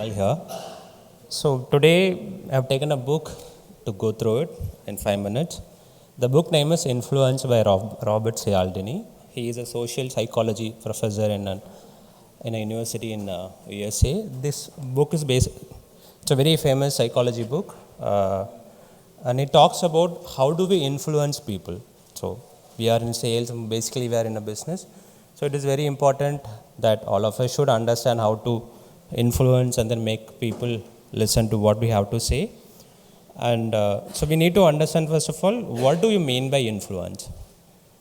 Vimal here. So today I have taken a book to go through it in 5 minutes. The book name is Influence by Robert Cialdini. He is a social psychology professor in a university in USA. This book is it's a very famous psychology book, and it talks about how do we influence people. So we are in sales, and basically we are in a business. So it is very important that all of us should understand how to influence and then make people listen to what we have to say. And so we need to understand, first of all, what do you mean by influence?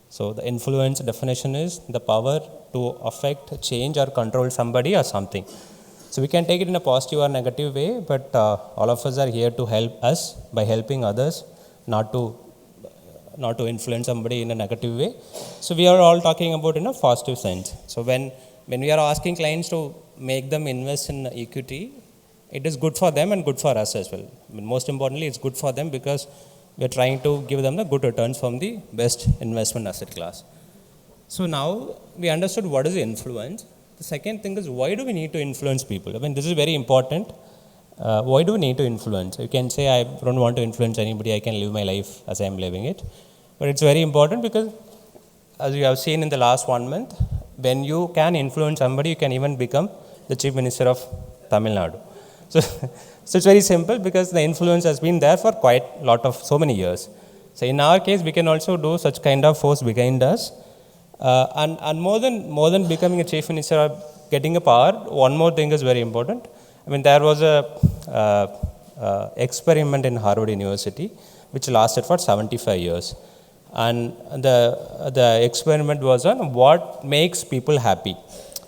So the influence definition is the power to affect, change or control somebody or something. So we can take it in a positive or negative way, but all of us are here to help us by helping others, not to influence somebody in a negative way. So we are all talking about in a positive sense. So when we are asking clients to make them invest in equity, it is good for them and good for us as well. I mean, most importantly, it's good for them because we are trying to give them the good returns from the best investment asset class. So now we understood what is influence. The second thing is, why do we need to influence people? I mean, this is very important. Why do we need to influence? You can say, I don't want to influence anybody, I can live my life as I am living it. But it's very important because, as you have seen in the last 1 month, when you can influence somebody, you can even become the Chief Minister of Tamil Nadu. So it's very simple because the influence has been there for quite a lot of so many years. So in our case, we can also do such kind of force behind us. And more than becoming a Chief Minister or getting a power, one more thing is very important. I mean, there was a experiment in Harvard University which lasted for 75 years. And the experiment was on what makes people happy.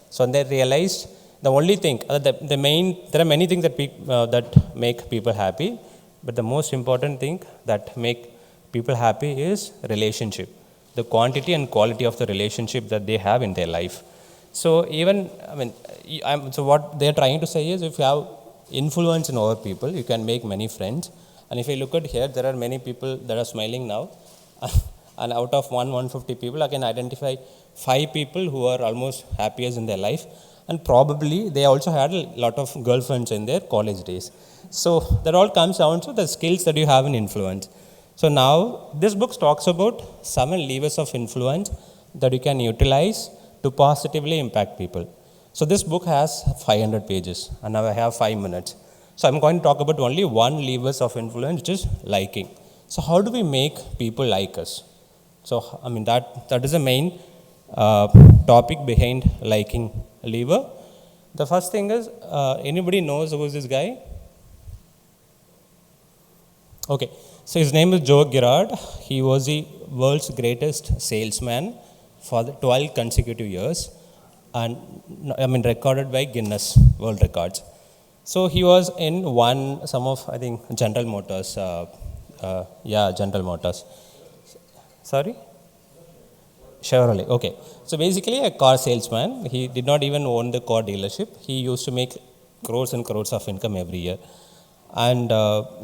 So they realized the only thing, there are many things that make people happy, but the most important thing that make people happy is relationship, the quantity and quality of the relationship that they have in their life. So so what they're trying to say is, if you have influence in over people, you can make many friends. And if you look at here, there are many people that are smiling now. And out of 150 people, I can identify 5 people who are almost happiest in their life. And probably they also had a lot of girlfriends in their college days. So that all comes down to the skills that you have in influence. So now this book talks about 7 levers of influence that you can utilize to positively impact people. So this book has 500 pages and now I have 5 minutes. So I'm going to talk about only 1 levers of influence, which is liking. So how do we make people like us? So I mean that is the main topic behind liking lever. The first thing is, anybody knows who is this guy? Okay, so his name is Joe Girard. He was the world's greatest salesman for 12 consecutive years, and recorded by Guinness World Records. So he was in General Motors. General Motors. Sorry? Chevrolet. Okay. So basically a car salesman. He did not even own the car dealership. He used to make crores and crores of income every year. And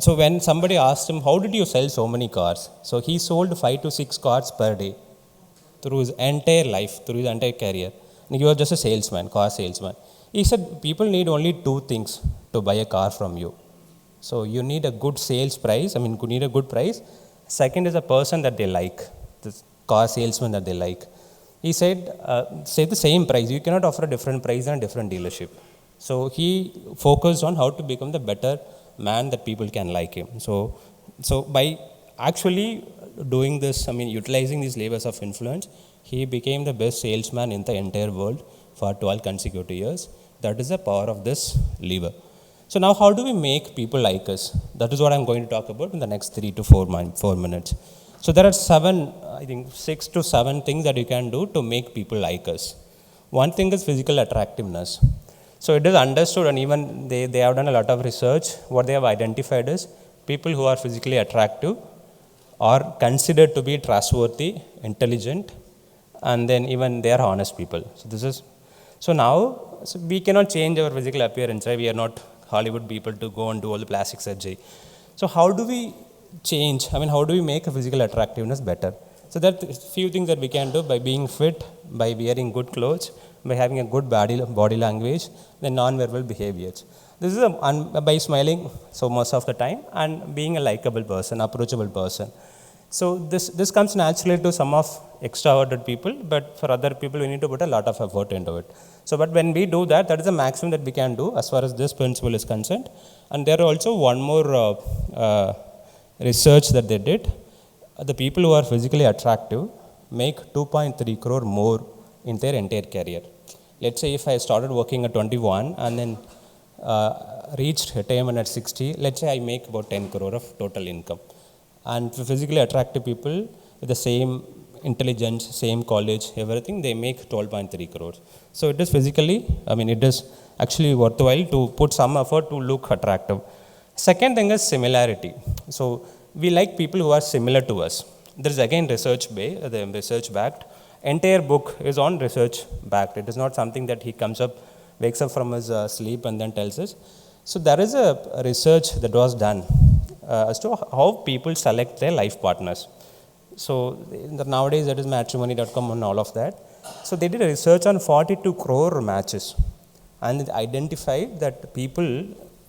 so when somebody asked him, how did you sell so many cars? So he sold 5 to 6 cars per day through his entire life, through his entire career. And he was just a salesman, car salesman. He said, people need only 2 things to buy a car from you. So you need a good sales price. You need a good price. Second is a person that they like, the car salesman that they like. He said, say the same price. You cannot offer a different price in a different dealership. So he focused on how to become the better man that people can like him. So by actually doing this, utilizing these levers of influence, he became the best salesman in the entire world for 12 consecutive years. That is the power of this lever. So now how do we make people like us? That is what I'm going to talk about in the next 3 to 4 minutes. So there are 6 to 7 things that you can do to make people like us. One thing is physical attractiveness. So it is understood, and even they have done a lot of research. What they have identified is people who are physically attractive are considered to be trustworthy, intelligent, and then even they are honest people. So now we cannot change our physical appearance, right? We are not Hollywood people to go and do all the plastic surgery. So how do we change? How do we make a physical attractiveness better? So there are few things that we can do by being fit, by wearing good clothes, by having a good body language, then non-verbal behaviors. This is by smiling so most of the time and being a likable person, approachable person. So this comes naturally to some of extroverted people, but for other people we need to put a lot of effort into it. So but when we do that, that is the maximum that we can do as far as this principle is concerned. And there are also one more research that they did. The people who are physically attractive make 2.3 crore more in their entire career. Let's say if I started working at 21 and then reached retirement at 60, let's say I make about 10 crore of total income. And for physically attractive people with the same intelligence, same college, everything, they make 12.3 crores. So it is physically, it is actually worthwhile to put some effort to look attractive. Second thing is similarity. So we like people who are similar to us. There is again research backed. Entire book is on research backed. It is not something that he comes up, wakes up from his sleep and then tells us. So there is a research that was done as to how people select their life partners. So nowadays that is matrimony.com and all of that. So they did a research on 42 crore matches and it identified that people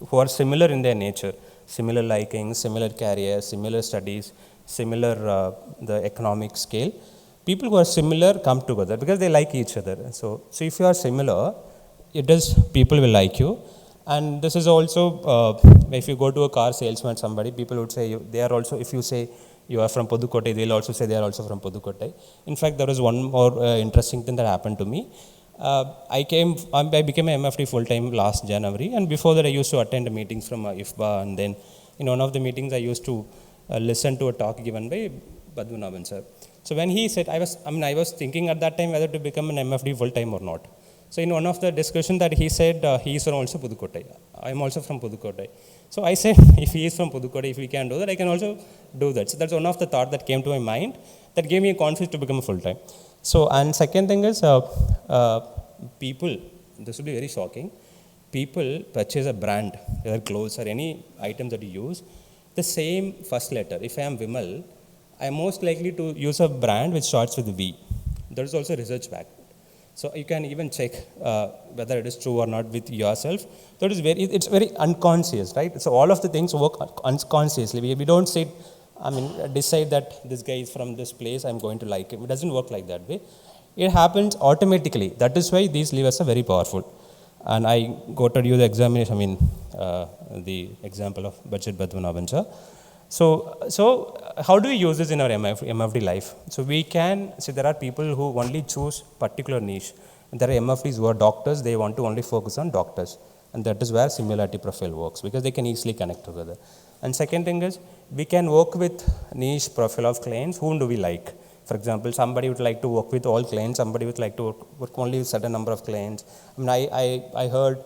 who are similar in their nature, similar likings, similar careers, similar studies, similar the economic scale, people who are similar come together because they like each other. So if you are similar, it is people will like you. And this is also, if you go to a car salesman, somebody, people would say, they are also, if you say you are from Pudukkottai, they'll also say they are also from Pudukkottai. In fact, there was one more interesting thing that happened to me. I became an MFD full-time last January, and before that I used to attend meetings from IFBA, and then in one of the meetings I used to listen to a talk given by Padmanabhan sir. So when he said, I was thinking at that time whether to become an MFD full-time or not. So in one of the discussion that he said, he is also Pudukkottai. I am also from Pudukkottai. So I said, if he is from Pudukkottai, if we can do that, I can also do that. So that's one of the thought that came to my mind that gave me a confidence to become a full-time. So, and second thing is, people, this will be very shocking, people purchase a brand, whether clothes or any item that you use, the same first letter. If I am Vimal, I am most likely to use a brand which starts with V. There is also research back. So you can even check whether it is true or not with yourself. So it's very unconscious, right? So all of the things work unconsciously. We don't say, decide that this guy is from this place, I'm going to like him. It doesn't work like that way. It happens automatically. That is why these levers are very powerful. And I quoted you the examination, the example of Budget Padmanabhan sir. So how do we use this in our MFD life? So we can see there are people who only choose particular niche. And there are MFDs who are doctors, they want to only focus on doctors. And that is where similarity profile works because they can easily connect together. And second thing is, we can work with niche profile of clients. Whom do we like? For example, somebody would like to work with all clients, somebody would like to work only with certain number of clients. I heard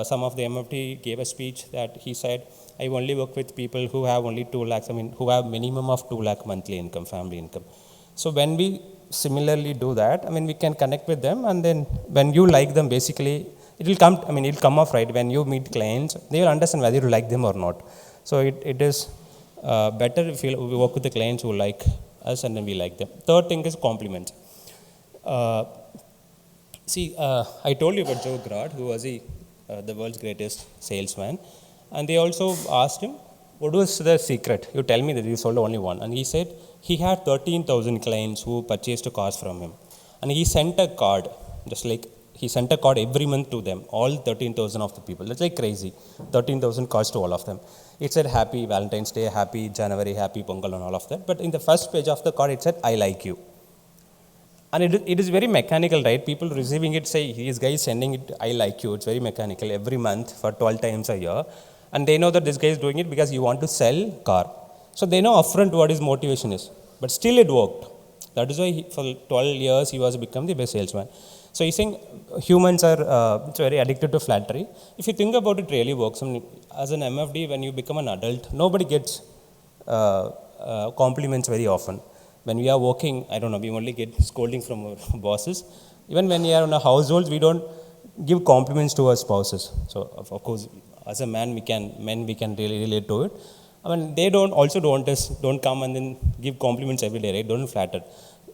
some of the MFD gave a speech that he said, I only work with people who have only 2 lakhs, who have minimum of 2 lakh monthly income, family income. So when we similarly do that, we can connect with them, and then when you like them, basically, it will come off right. When you meet clients, they will understand whether you like them or not. So it is better if we work with the clients who like us and then we like them. Third thing is compliments. I told you about Joe Grad, who was the world's greatest salesman. And they also asked him, what was the secret? You tell me that you sold only one. And he said he had 13,000 clients who purchased cars from him. And he sent a card, just like he sent a card every month to them, all 13,000 of the people. That's like crazy. 13,000 cards to all of them. It said Happy Valentine's Day, Happy January, Happy Pongal and all of that. But in the first page of the card, it said, I like you. And it is very mechanical, right? People receiving it say, this guy is sending it, I like you. It's very mechanical every month for 12 times a year. And they know that this guy is doing it because you want to sell car. So they know upfront what his motivation is. But still it worked. That is why for 12 years he was become the best salesman. So he's saying humans are very addicted to flattery. If you think about it, really works. As an MFD, when you become an adult, nobody gets compliments very often. When we are working, we only get scolding from our bosses. Even when we are in our households, we don't give compliments to our spouses. So of course, as a man, we can really relate to it. They don't come and then give compliments every day, right? Don't flatter.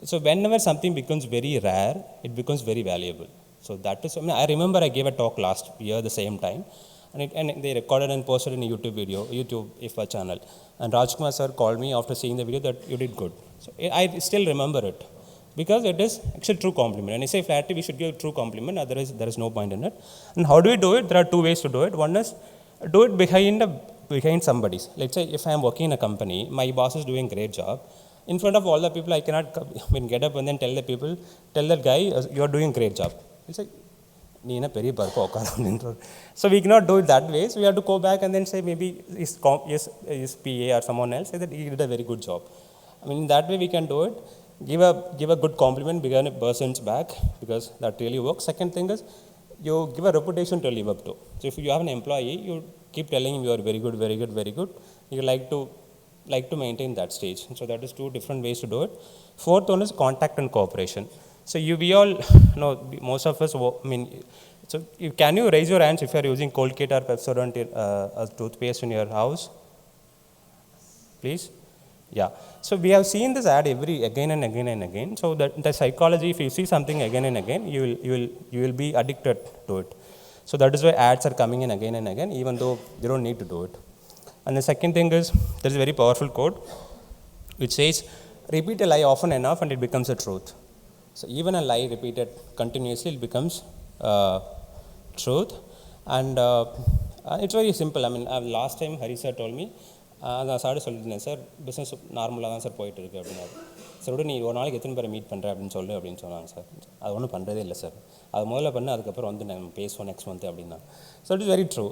So whenever something becomes very rare, it becomes very valuable. So that is, I remember I gave a talk last year the same time. and they recorded and posted in a YouTube IFA channel. And Rajkumar sir called me after seeing the video that you did good. So I still remember it because it is actually true compliment. And I say flatly, we should give true compliment. Otherwise, there is no point in it. And how do we do it? There are two ways to do it. One is do it behind somebody's. Let's say if I am working in a company, my boss is doing a great job. In front of all the people, I cannot get up and then tell that guy, you are doing a great job. It's like, so we cannot do it that way. So we have to go back and then say maybe his PA or someone else say that he did a very good job. I mean, that way we can do it. Give a good compliment behind a person's back because that really works. Second thing is you give a reputation to live up to. So if you have an employee, you keep telling him you are very good, very good, very good. You like to maintain that stage. So that is two different ways to do it. Fourth one is contact and cooperation. So we all know, most of us, so can you raise your hands if you are using Colgate or Pepsodent as toothpaste in your house? Please? Yeah. So we have seen this ad again and again and again. So the psychology, if you see something again and again, you will be addicted to it. So that is why ads are coming in again and again, even though you don't need to do it. And the second thing is, there is a very powerful quote which says, repeat a lie often enough and it becomes a truth. So even a lie repeated continuously, it becomes truth. And it's very simple. I mean, last time Hari sir told me, நான் sir சொல்லியிருந்தேன் sir business நார்மலாக தான் sir போயிட்டு இருக்கு அப்படின்னாரு. Sir நீ ஒரு நாளைக்கு எத்தனை பேரை மீட் பண்ணுறேன் அப்படின்னு சொன்னாங்க சார். அது ஒன்றும் பண்ணுறதே இல்லை சார். அது முதல்ல பண்ண அதுக்கப்புறம் வந்து நம்ம பேசுவோம் நெக்ஸ்ட் மந்த் அப்படின்னா. So it is very true.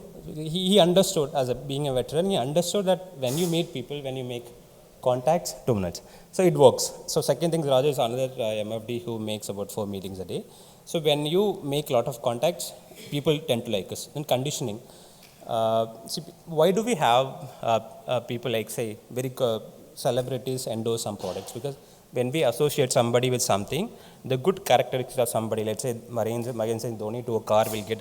He understood as being a veteran, he understood that when you meet people, when you make contacts, 2 minutes. So it works. So second thing, Raja is another MFD who makes about 4 meetings a day. So when you make a lot of contacts, people tend to like us. Then conditioning. See, why do we have people like, say, very celebrities endorse some products? Because when we associate somebody with something, the good characteristics of somebody, let's say Mahendra Singh Dhoni to a car will get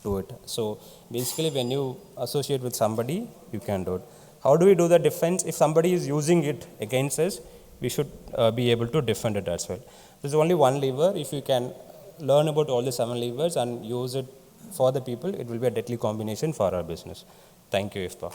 to it. So basically, when you associate with somebody, you can do it. How do we do the defense? If somebody is using it against us, we should be able to defend it as well. There's only one lever. If you can learn about all the 7 levers and use it for the people, it will be a deadly combination for our business. Thank you, IFPA.